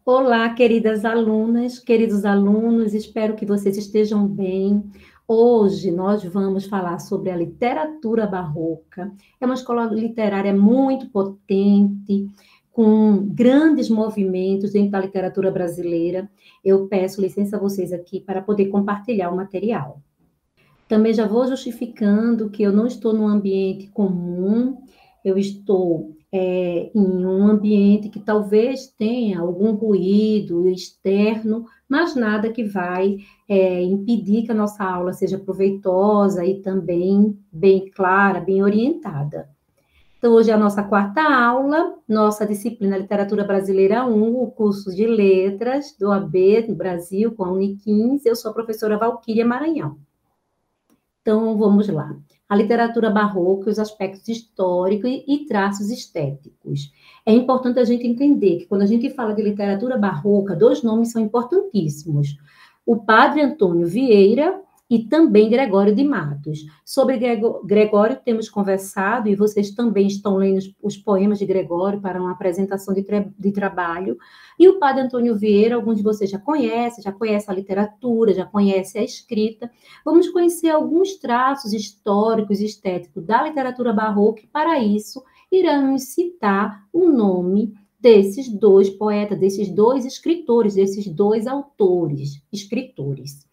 Olá, queridas alunas, queridos alunos, espero que vocês estejam bem. Hoje nós vamos falar sobre a literatura barroca. É uma escola literária muito potente, com grandes movimentos dentro da literatura brasileira. Eu peço licença a vocês aqui para poder compartilhar o material. Também já vou justificando que eu não estou num ambiente comum, eu estou em um ambiente que talvez tenha algum ruído externo, mas nada que vai impedir que a nossa aula seja proveitosa e também bem clara, bem orientada. Então, hoje é a nossa quarta aula, nossa disciplina Literatura Brasileira 1, o curso de Letras do AB no Brasil, com a Uni15. Eu sou a professora Valquíria Maranhão. Então, vamos lá. A literatura barroca, os aspectos históricos e traços estéticos. É importante a gente entender que quando a gente fala de literatura barroca, dois nomes são importantíssimos. O padre Antônio Vieira e também Gregório de Matos. Sobre Gregório temos conversado, e vocês também estão lendo os poemas de Gregório para uma apresentação de trabalho. E o padre Antônio Vieira, alguns de vocês já conhecem a literatura, já conhecem a escrita. Vamos conhecer alguns traços históricos e estéticos da literatura barroca, e para isso iremos citar o nome desses dois poetas, desses dois escritores, desses dois autores, escritores.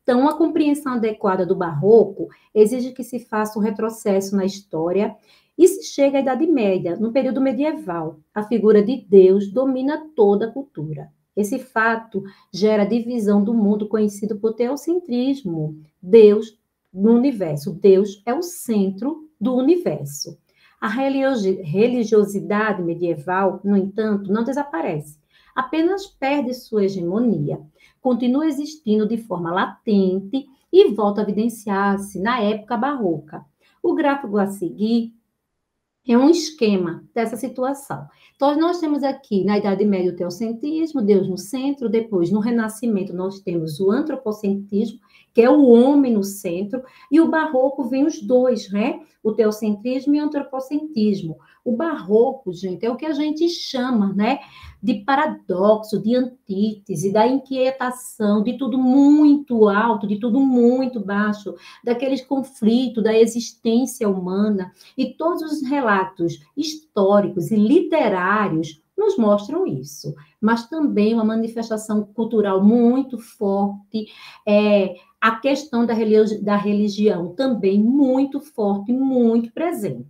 Então, uma compreensão adequada do barroco exige que se faça um retrocesso na história e se chega à Idade Média, no período medieval. A figura de Deus domina toda a cultura. Esse fato gera divisão do mundo conhecido por teocentrismo. Deus no universo. Deus é o centro do universo. A religiosidade medieval, no entanto, não desaparece, apenas perde sua hegemonia. Continua existindo de forma latente e volta a evidenciar-se na época barroca. O gráfico a seguir é um esquema dessa situação. Então, nós temos aqui, na Idade Média, o teocentrismo, Deus no centro. Depois, no Renascimento, nós temos o antropocentrismo, que é o homem no centro. E o barroco vem os dois, né? O teocentrismo e o antropocentrismo. O barroco, gente, é o que a gente chama, né, de paradoxo, de antítese, da inquietação, de tudo muito alto, de tudo muito baixo, daqueles conflitos da existência humana. E todos os relatos históricos e literários nos mostram isso, mas também uma manifestação cultural muito forte, a questão da religião também muito forte, muito presente.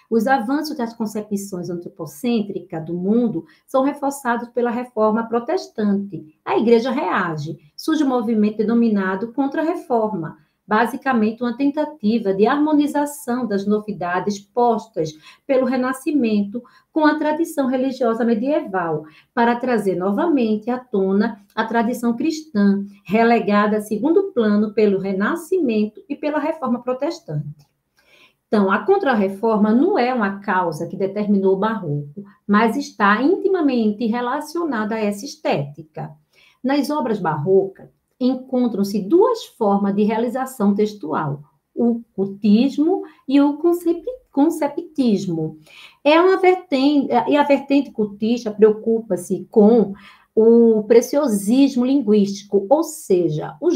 Os avanços das concepções antropocêntricas do mundo são reforçados pela reforma protestante. A igreja reage, surge um movimento denominado Contra-Reforma, basicamente uma tentativa de harmonização das novidades postas pelo Renascimento com a tradição religiosa medieval, para trazer novamente à tona a tradição cristã, relegada a segundo plano pelo Renascimento e pela Reforma Protestante. Então, a Contra-Reforma não é uma causa que determinou o barroco, mas está intimamente relacionada a essa estética. Nas obras barrocas, encontram-se duas formas de realização textual, o cultismo e o conceptismo. E a vertente cultista preocupa-se com o preciosismo linguístico, ou seja, o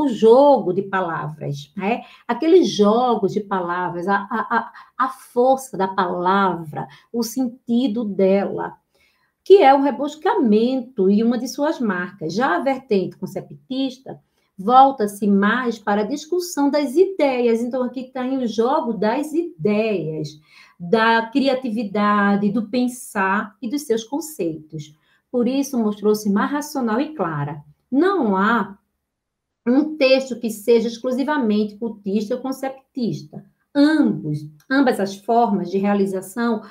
jogo de palavras, né? Aqueles jogos de palavras, a força da palavra, o sentido dela, que é o rebuscamento e uma de suas marcas. Já a vertente conceptista volta-se mais para a discussão das ideias. Então, aqui tem o jogo das ideias, da criatividade, do pensar e dos seus conceitos. Por isso, mostrou-se mais racional e clara. Não há um texto que seja exclusivamente cultista ou conceptista. Ambas as formas de realização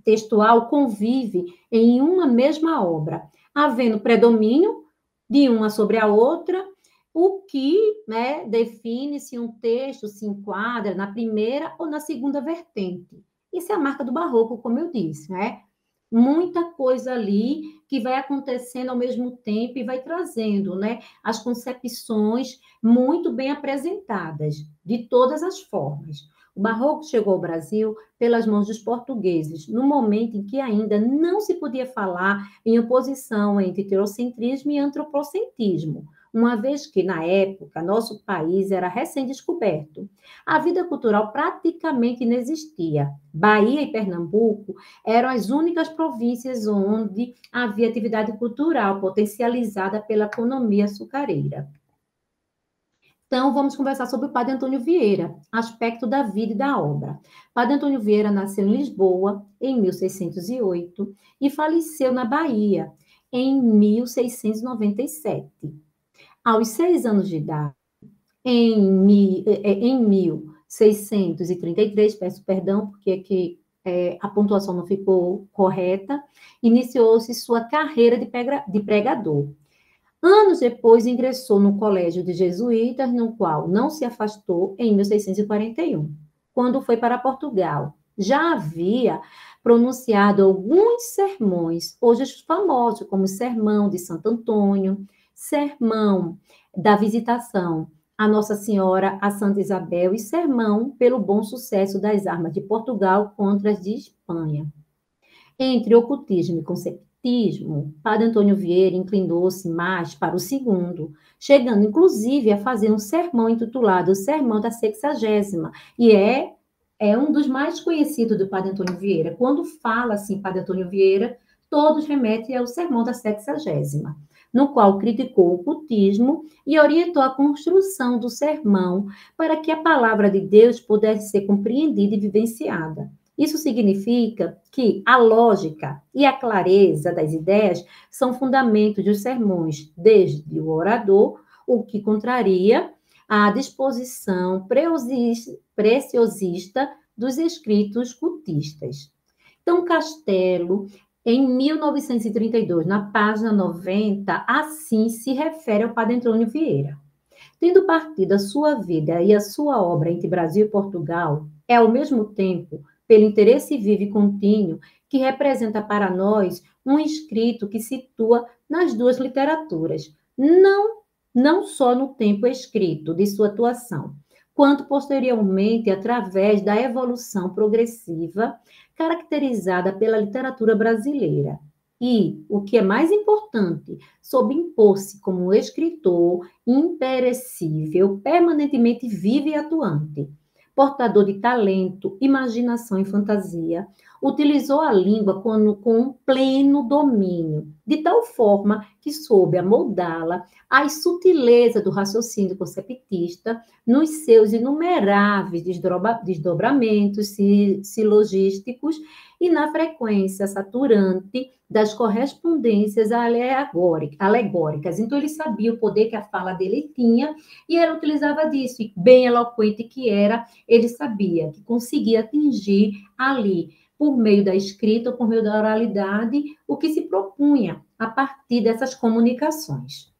textual convivem em uma mesma obra, havendo predomínio de uma sobre a outra, o que, né, define se um texto se enquadra na primeira ou na segunda vertente. Isso é a marca do barroco, como eu disse, né? Muita coisa ali que vai acontecendo ao mesmo tempo e vai trazendo, né, as concepções muito bem apresentadas, de todas as formas. O barroco chegou ao Brasil pelas mãos dos portugueses, no momento em que ainda não se podia falar em oposição entre teocentrismo e antropocentrismo, uma vez que, na época, nosso país era recém-descoberto. A vida cultural praticamente inexistia. Bahia e Pernambuco eram as únicas províncias onde havia atividade cultural potencializada pela economia açucareira. Então, vamos conversar sobre o Padre Antônio Vieira, aspecto da vida e da obra. Padre Antônio Vieira nasceu em Lisboa, em 1608, e faleceu na Bahia, em 1697. Aos 6 anos de idade, em 1633, peço perdão, porque aqui a pontuação não ficou correta, iniciou-se sua carreira de pregador. Anos depois, ingressou no Colégio de Jesuítas, no qual não se afastou em 1641, quando foi para Portugal. Já havia pronunciado alguns sermões, hoje famosos, como o Sermão de Santo Antônio, Sermão da Visitação a Nossa Senhora, a Santa Isabel, e Sermão pelo bom sucesso das armas de Portugal contra as de Espanha. Entre ocultismo e conceptismo, Padre Antônio Vieira inclinou-se mais para o segundo, chegando inclusive a fazer um sermão intitulado Sermão da Sexagésima, e é um dos mais conhecidos do Padre Antônio Vieira. Quando fala assim Padre Antônio Vieira, todos remetem ao Sermão da Sexagésima, no qual criticou o ocultismo e orientou a construção do sermão para que a palavra de Deus pudesse ser compreendida e vivenciada. Isso significa que a lógica e a clareza das ideias são fundamentos dos sermões, desde o orador, o que contraria a disposição preciosista dos escritos cultistas. Então, Castelo, em 1932, na página 90, assim se refere ao Padre Antônio Vieira. Tendo partido a sua vida e a sua obra entre Brasil e Portugal, é ao mesmo tempo, pelo interesse vivo e contínuo, que representa para nós um escrito que situa nas duas literaturas, não só no tempo escrito de sua atuação, quanto posteriormente através da evolução progressiva caracterizada pela literatura brasileira. E, o que é mais importante, soube impor-se como um escritor imperecível, permanentemente vivo e atuante. Portador de talento, imaginação e fantasia, utilizou a língua com um pleno domínio, de tal forma que soube amoldá-la às sutilezas do raciocínio conceptista nos seus inumeráveis desdobramentos silogísticos e na frequência saturante das correspondências alegóricas. Então, ele sabia o poder que a fala dele tinha e ele utilizava disso. E bem eloquente que era, ele sabia que conseguia atingir ali, por meio da escrita, por meio da oralidade, o que se propunha a partir dessas comunicações.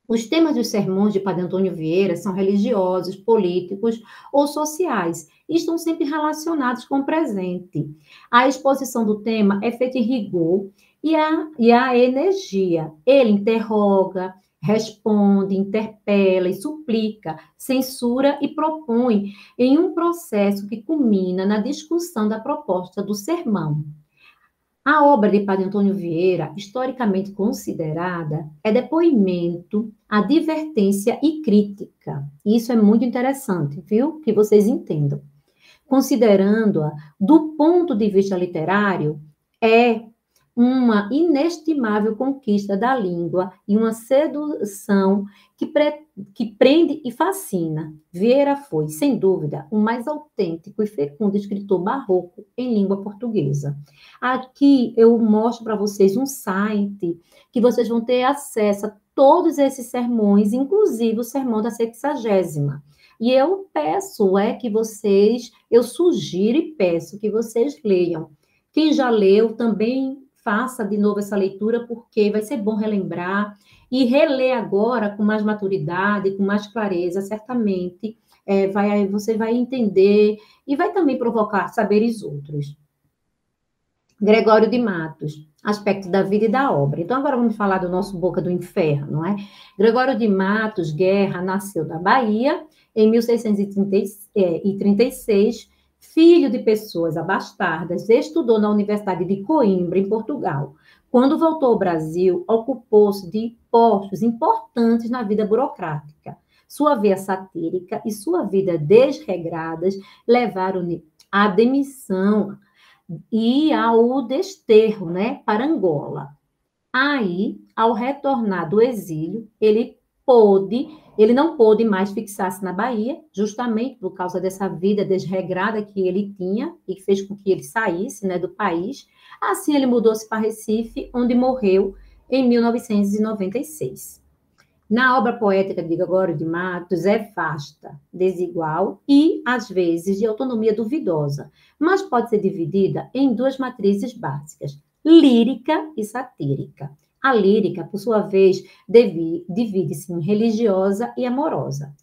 Os temas dos sermões de Padre Antônio Vieira são religiosos, políticos ou sociais e estão sempre relacionados com o presente. A exposição do tema é feita em rigor e a energia. Ele interroga, responde, interpela e suplica, censura e propõe em um processo que culmina na discussão da proposta do sermão. A obra de Padre Antônio Vieira, historicamente considerada, é depoimento, advertência e crítica. Isso é muito interessante, viu? Que vocês entendam. Considerando-a do ponto de vista literário, é uma inestimável conquista da língua e uma sedução que prende e fascina. Vieira foi, sem dúvida, o mais autêntico e fecundo escritor barroco em língua portuguesa. Aqui eu mostro para vocês um site que vocês vão ter acesso a todos esses sermões, inclusive o sermão da Sexagésima. E eu peço que vocês, eu sugiro e peço que vocês leiam. Quem já leu também faça de novo essa leitura, porque vai ser bom relembrar e reler agora com mais maturidade, com mais clareza, certamente você vai entender e vai também provocar saberes outros. Gregório de Matos, aspecto da vida e da obra. Então, agora vamos falar do nosso Boca do Inferno, não é? Gregório de Matos Guerra nasceu na Bahia Em 1636, filho de pessoas abastardas, estudou na Universidade de Coimbra, em Portugal. Quando voltou ao Brasil, ocupou-se de postos importantes na vida burocrática. Sua veia satírica e sua vida desregradas levaram-no à demissão e ao desterro, né, para Angola. Aí, ao retornar do exílio, ele não pôde mais fixar-se na Bahia, justamente por causa dessa vida desregrada que ele tinha e que fez com que ele saísse, né, do país. Assim, ele mudou-se para Recife, onde morreu em 1996. Na obra poética de Gregório de Matos é vasta, desigual e, às vezes, de autonomia duvidosa, mas pode ser dividida em duas matrizes básicas, lírica e satírica. A lírica, por sua vez, divide-se em religiosa e amorosa.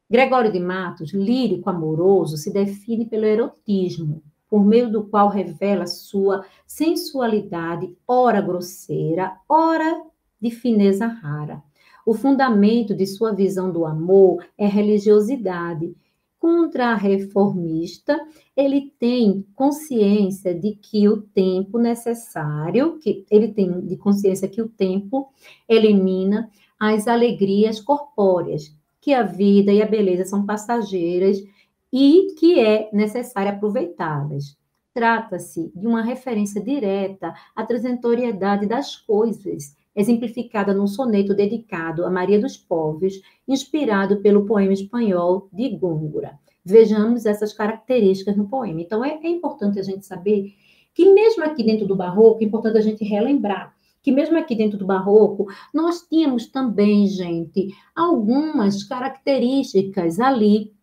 Gregório de Matos, lírico amoroso, se define pelo erotismo, por meio do qual revela sua sensualidade, ora grosseira, ora de fineza rara. O fundamento de sua visão do amor é religiosidade. Contra-reformista, ele tem consciência de que o tempo necessário, ele tem de consciência que o tempo elimina as alegrias corpóreas, que a vida e a beleza são passageiras e que é necessário aproveitá-las. Trata-se de uma referência direta à transitoriedade das coisas, exemplificada num soneto dedicado a Maria dos Povos, inspirado pelo poema espanhol de Góngora. Vejamos essas características no poema. Então, é importante a gente saber que mesmo aqui dentro do Barroco, é importante a gente relembrar que mesmo aqui dentro do Barroco, nós tínhamos também, gente, algumas características ali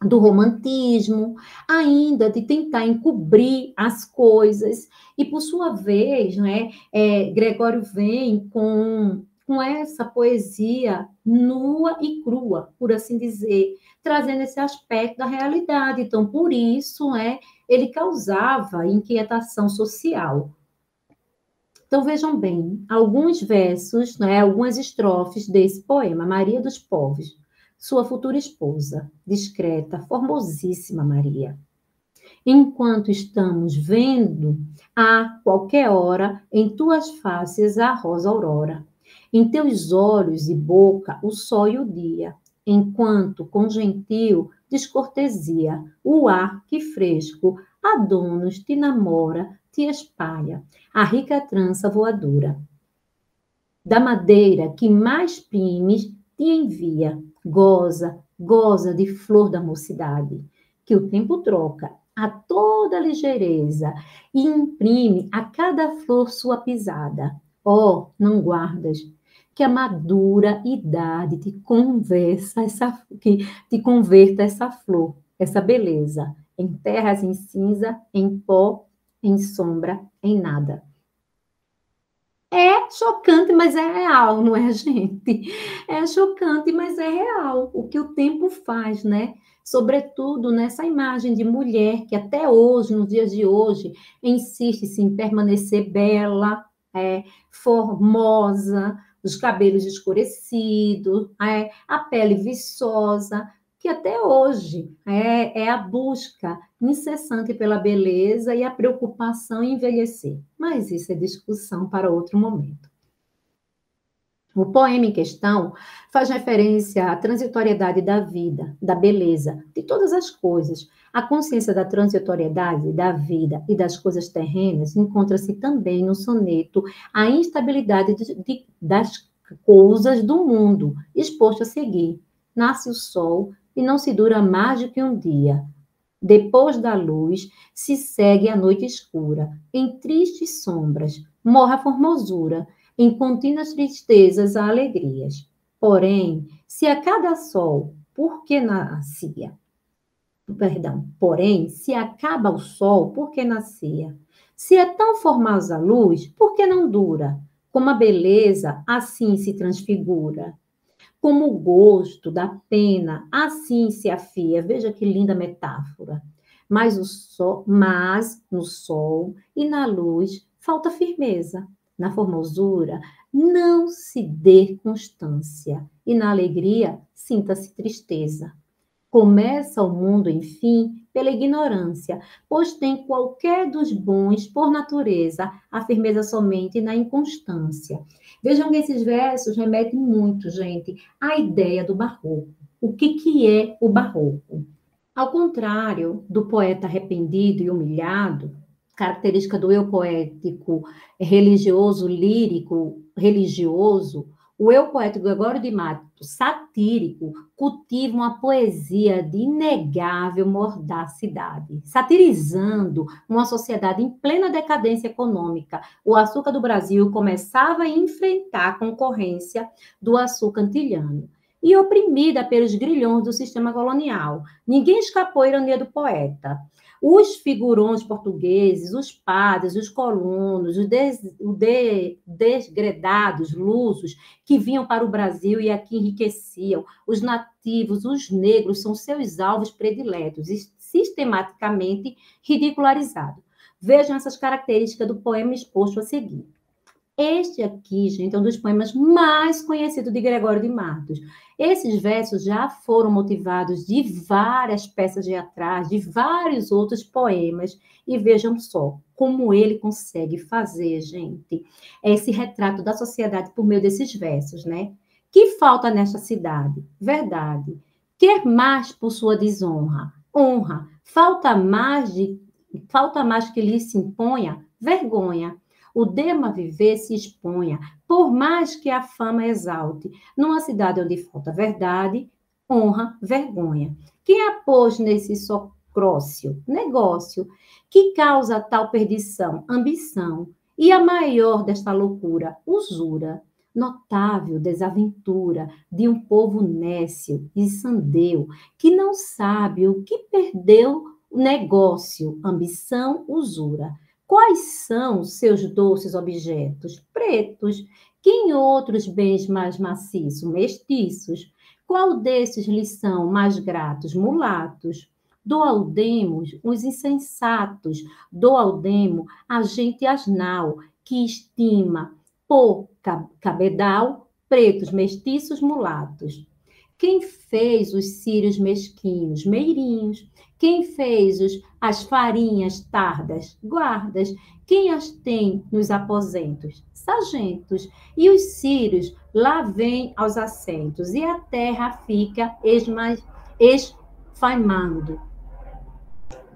do romantismo, ainda de tentar encobrir as coisas. E, por sua vez, né, Gregório vem com essa poesia nua e crua, por assim dizer, trazendo esse aspecto da realidade. Então, por isso, ele causava inquietação social. Então, vejam bem, alguns versos, algumas estrofes desse poema, Maria dos Povos, sua futura esposa, discreta, formosíssima Maria. Enquanto estamos vendo, a qualquer hora, em tuas faces a rosa aurora, em teus olhos e boca o sol e o dia, enquanto com gentil descortesia o ar que fresco a donos te namora, te espalha, a rica trança voadora. Da madeira que mais primes te envia, goza, goza de flor da mocidade, que o tempo troca a toda ligeireza e imprime a cada flor sua pisada. Oh, não guardas que a madura idade te converta essa flor, essa beleza, em terras em cinza, em pó, em sombra, em nada. É chocante, mas é real, não é, gente? É chocante, mas é real o que o tempo faz, né? Sobretudo nessa imagem de mulher que até hoje, nos dias de hoje, insiste em permanecer bela, formosa, os cabelos escurecidos, a pele viçosa, que até hoje é a busca incessante pela beleza e a preocupação em envelhecer. Mas isso é discussão para outro momento. O poema em questão faz referência à transitoriedade da vida, da beleza, de todas as coisas. A consciência da transitoriedade da vida e das coisas terrenas encontra-se também no soneto A Instabilidade das Coisas do Mundo, exposto a seguir. Nasce o sol e não se dura mais do que um dia. Depois da luz se segue a noite escura. Em tristes sombras morre a formosura. Em contínuas tristezas há alegrias. Porém, se a cada sol, por que nascia? Porém, se acaba o sol, por que nascia? Se é tão formosa a luz, por que não dura? Como a beleza, assim se transfigura. Como o gosto da pena, assim se afia. Veja que linda metáfora. Mas no sol e na luz falta firmeza. na formosura, não se dê constância, e na alegria, sinta-se tristeza. Começa o mundo, enfim, pela ignorância, pois tem qualquer dos bons, por natureza, a firmeza somente na inconstância. Vejam que esses versos remetem muito, gente, à ideia do barroco. O que é o barroco? Ao contrário do poeta arrependido e humilhado, característica do eu poético religioso, lírico, religioso, o eu poético Gregório de Matos, satírico, cultiva uma poesia de inegável mordacidade, satirizando uma sociedade em plena decadência econômica. O açúcar do Brasil começava a enfrentar a concorrência do açúcar antilhano e oprimida pelos grilhões do sistema colonial. Ninguém escapou à ironia do poeta. Os figurões portugueses, os padres, os colonos, os desgredados, lusos, que vinham para o Brasil e aqui enriqueciam, os nativos, os negros, são seus alvos prediletos e sistematicamente ridicularizados. Vejam essas características do poema exposto a seguir. Este aqui, gente, é um dos poemas mais conhecidos de Gregório de Matos. Esses versos já foram motivados de várias peças teatrais, de vários outros poemas, e vejam só como ele consegue fazer, gente, esse retrato da sociedade por meio desses versos, né? Que falta nesta cidade? Verdade. Quer mais por sua desonra? Honra. Falta mais que lhe se imponha? Vergonha. O dema viver se exponha, por mais que a fama exalte, numa cidade onde falta verdade, honra, vergonha. Quem a pôs nesse socrócio, negócio, que causa tal perdição, ambição, e a maior desta loucura, usura, notável desaventura de um povo nécio e sandeu, que não sabe o que perdeu o negócio, ambição, usura. Quais são seus doces objetos? Pretos. Quem outros bens mais maciços? Mestiços. Qual desses lhes são mais gratos? Mulatos. Dou ao demo os insensatos, dou ao demo a gente asnal, que estima por cabedal, pretos, mestiços, mulatos. Quem fez os círios mesquinhos, meirinhos? Quem fez as farinhas tardas, guardas? Quem as tem nos aposentos? Sargentos. E os círios lá vêm aos assentos, e a terra fica esfaimando,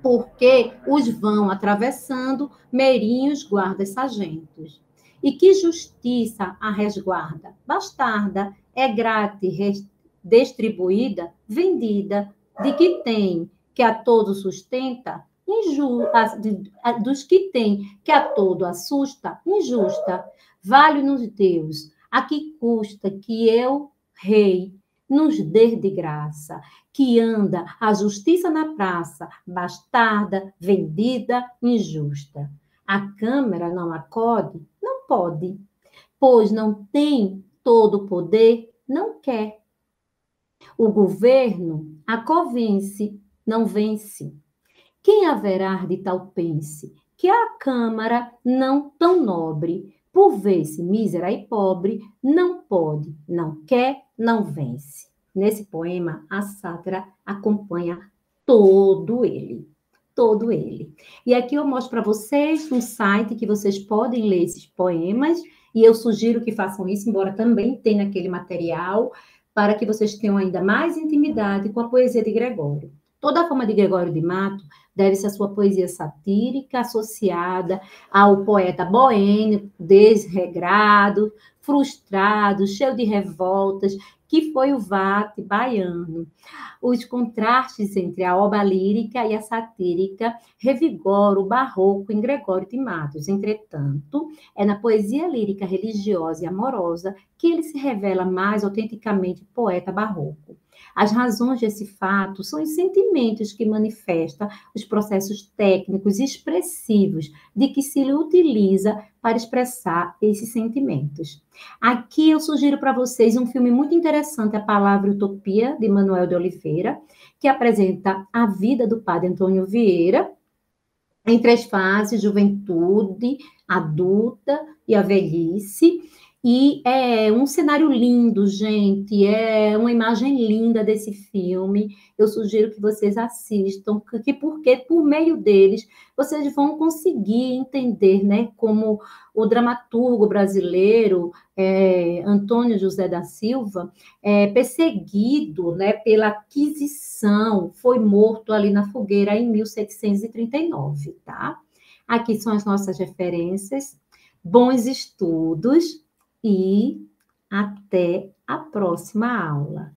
porque os vão atravessando meirinhos, guardas, sargentos. E que justiça a resguarda? Bastarda, é grátis, distribuída, vendida, de que tem, que a todo sustenta, dos que tem, que a todo assusta, injusta. Vale-nos Deus, a que custa que eu, rei, nos dê de graça, que anda a justiça na praça, bastarda, vendida, injusta. A Câmara não acode? Não pode, pois não tem todo o poder, não quer. O governo a convence, não vence. Quem haverá de tal pense, que a Câmara não tão nobre, por ver-se mísera e pobre, não pode, não quer, não vence. Nesse poema, a sátira acompanha todo ele. Todo ele. E aqui eu mostro para vocês um site que vocês podem ler esses poemas, e eu sugiro que façam isso, embora também tenha aquele material, para que vocês tenham ainda mais intimidade com a poesia de Gregório. Toda a forma de Gregório de Matos deve-se à sua poesia satírica, associada ao poeta boêmio, desregrado, frustrado, cheio de revoltas, que foi o Vate baiano. Os contrastes entre a obra lírica e a satírica revigoram o barroco em Gregório de Matos. Entretanto, é na poesia lírica religiosa e amorosa que ele se revela mais autenticamente poeta barroco. As razões desse fato são os sentimentos que manifesta os processos técnicos e expressivos de que se utiliza para expressar esses sentimentos. Aqui eu sugiro para vocês um filme muito interessante, A Palavra Utopia, de Manuel de Oliveira, que apresenta a vida do padre Antônio Vieira, entre as fases juventude, adulta e a velhice. E é um cenário lindo, gente, é uma imagem linda desse filme. Eu sugiro que vocês assistam, porque por meio deles vocês vão conseguir entender, né, como o dramaturgo brasileiro Antônio José da Silva, perseguido, né, pela Aquisição, foi morto ali na fogueira em 1739, tá? Aqui são as nossas referências. Bons estudos e até a próxima aula.